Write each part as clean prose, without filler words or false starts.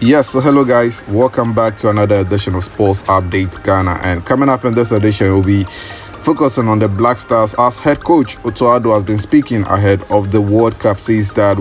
Yes, so hello guys, welcome back to another edition of Sports Update Ghana. And coming up in this edition, we'll be focusing on the Black Stars as head coach Otto Addo has been speaking ahead of the World Cup. Says that,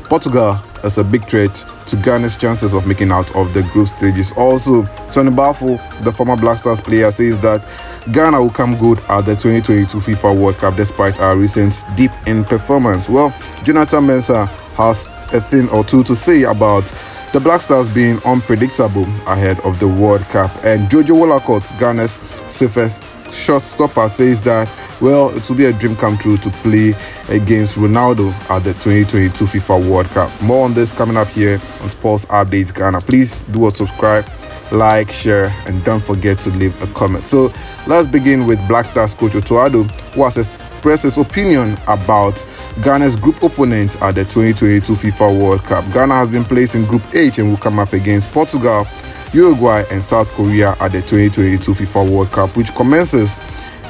Portugal is a big threat to Ghana's chances of making out of the group stages. Also, Tony Baffoe, the former Black Stars player, says that Ghana will come good at the 2022 FIFA World Cup despite our recent dip in performance. Well, Jonathan Mensah has a thing or two to say about the Black Stars being unpredictable ahead of the World Cup. And Wollacott, Ghana's safest shot stopper, says that, it will be a dream come true to play against Ronaldo at the 2022 FIFA World Cup. More on this coming up here on Sports Update Ghana. Please do subscribe, like, share, and don't forget to leave a comment. So let's begin with Black Stars coach Otto Addo, who has expressed his opinion about Ghana's group opponent at the 2022 FIFA World Cup. Ghana has been placed in Group H and will come up against Portugal, Uruguay, and South Korea at the 2022 FIFA World Cup, which commences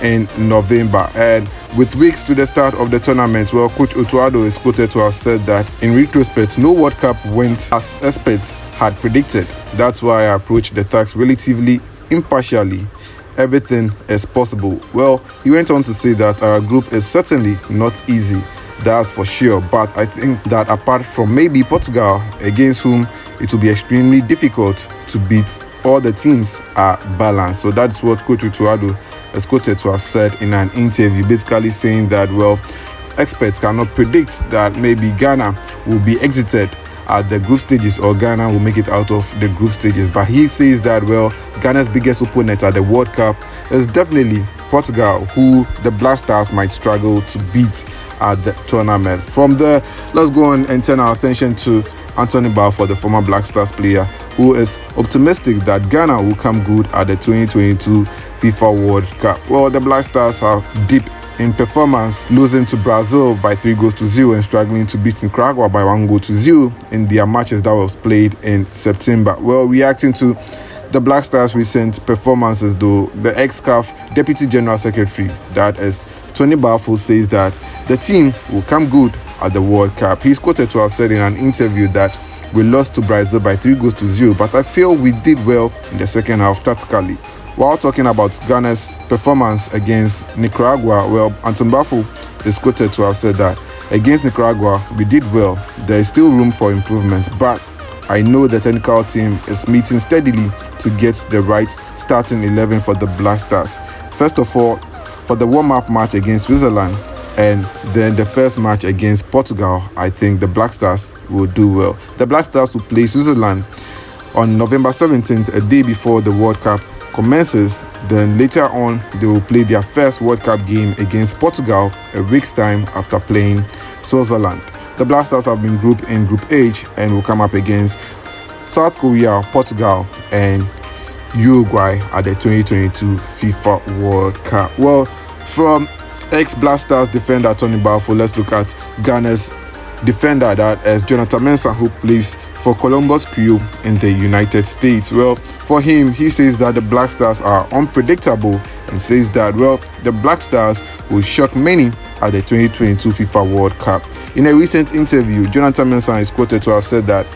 in November. And with weeks to the start of the tournament, coach Otto Addo is quoted to have said that in retrospect, no World Cup went as experts had predicted. That's why I approached the task relatively impartially. Everything is possible. He went on to say that our group is certainly not easy, that's for sure, but I think that apart from maybe Portugal, against whom it will be extremely difficult to beat, all the teams are balanced. So that's what coach Otto Addo is quoted to have said in an interview, basically saying that, experts cannot predict that maybe Ghana will be exited at the group stages or Ghana will make it out of the group stages. But he says that, Ghana's biggest opponent at the World Cup is definitely Portugal, who the Black Stars might struggle to beat at the tournament. From there, let's go on and turn our attention to Anthony Baffoe, the former Black Stars player, who is optimistic that Ghana will come good at the 2022 FIFA World Cup. The Black Stars are deep in performance, losing to Brazil by 3-0 and struggling to beat Nicaragua by 1-0 in their matches that was played in September. Reacting to the Black Stars' recent performances, though, the ex-CAF Deputy General Secretary, that is Tony Baffoe, says that the team will come good at the World Cup. He's quoted to have said in an interview that we lost to Brazil by 3-0, but I feel we did well in the second half tactically. While talking about Ghana's performance against Nicaragua, Anthony Baffoe is quoted to have said that against Nicaragua, we did well. There is still room for improvement, but I know the technical team is meeting steadily to get the right starting 11 for the Black Stars. First of all, for the warm-up match against Switzerland and then the first match against Portugal, I think the Black Stars will do well. The Black Stars will play Switzerland on November 17th, a day before the World Cup commences. Then later on, they will play their first World Cup game against Portugal a week's time after playing Switzerland. The Black Stars have been grouped in Group H and will come up against South Korea, Portugal, and Uruguay at the 2022 FIFA World Cup. From ex-Black Stars defender Tony Baffoe, let's look at Ghana's defender, that is Jonathan Mensah, who plays for Columbus Crew in the United States. For him, he says that the Black Stars are unpredictable and says that, the Black Stars will shock many at the 2022 FIFA World Cup. In a recent interview, Jonathan Mensah is quoted to have said that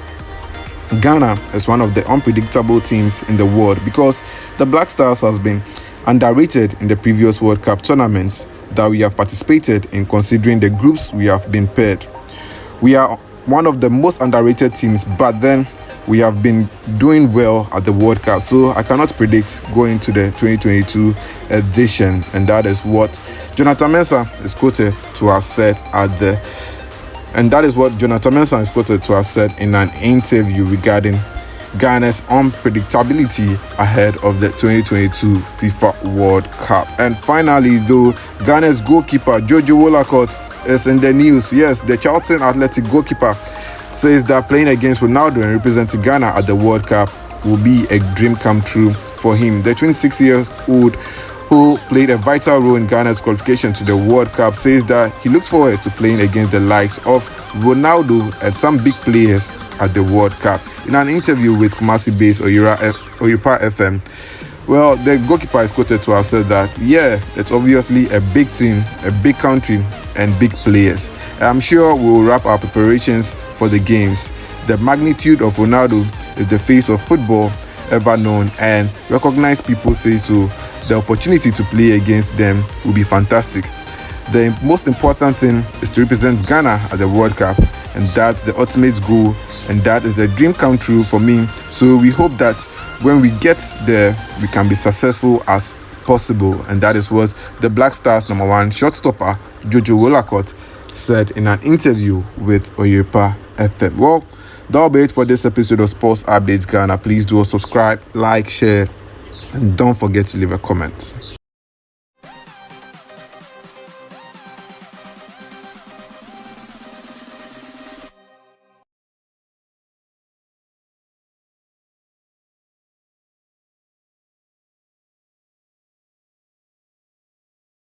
Ghana is one of the unpredictable teams in the world because the Black Stars has been underrated in the previous World Cup tournaments that we have participated in, considering the groups we have been paired. We are one of the most underrated teams, but then we have been doing well at the World Cup, so I cannot predict going to the 2022 edition, and that is what Jonathan Mensah is quoted to have said in an interview regarding Ghana's unpredictability ahead of the 2022 FIFA World Cup. And finally, though, Ghana's goalkeeper Jojo Wollacott is in the news. Yes, the Charlton Athletic goalkeeper says that playing against Ronaldo and representing Ghana at the World Cup will be a dream come true for him. The 26-year-old, who played a vital role in Ghana's qualification to the World Cup, says that he looks forward to playing against the likes of Ronaldo and some big players at the World Cup. In an interview with Kumasi-based Oyupa FM, the goalkeeper is quoted to have said that, it's obviously a big team, a big country, and big players. I'm sure we will wrap our preparations for the games. The magnitude of Ronaldo is the face of football ever known, and recognized people say so. The opportunity to play against them will be fantastic. The most important thing is to represent Ghana at the World Cup, and that's the ultimate goal, and that is the dream come true for me. So we hope that when we get there, we can be successful as possible, and that is what the Black Stars #1 shortstopper Jojo Wollacott said in an interview with Oyepa FM. Well, that'll be it for this episode of Sports Updates Ghana. Please do subscribe, like, share, and don't forget to leave a comment.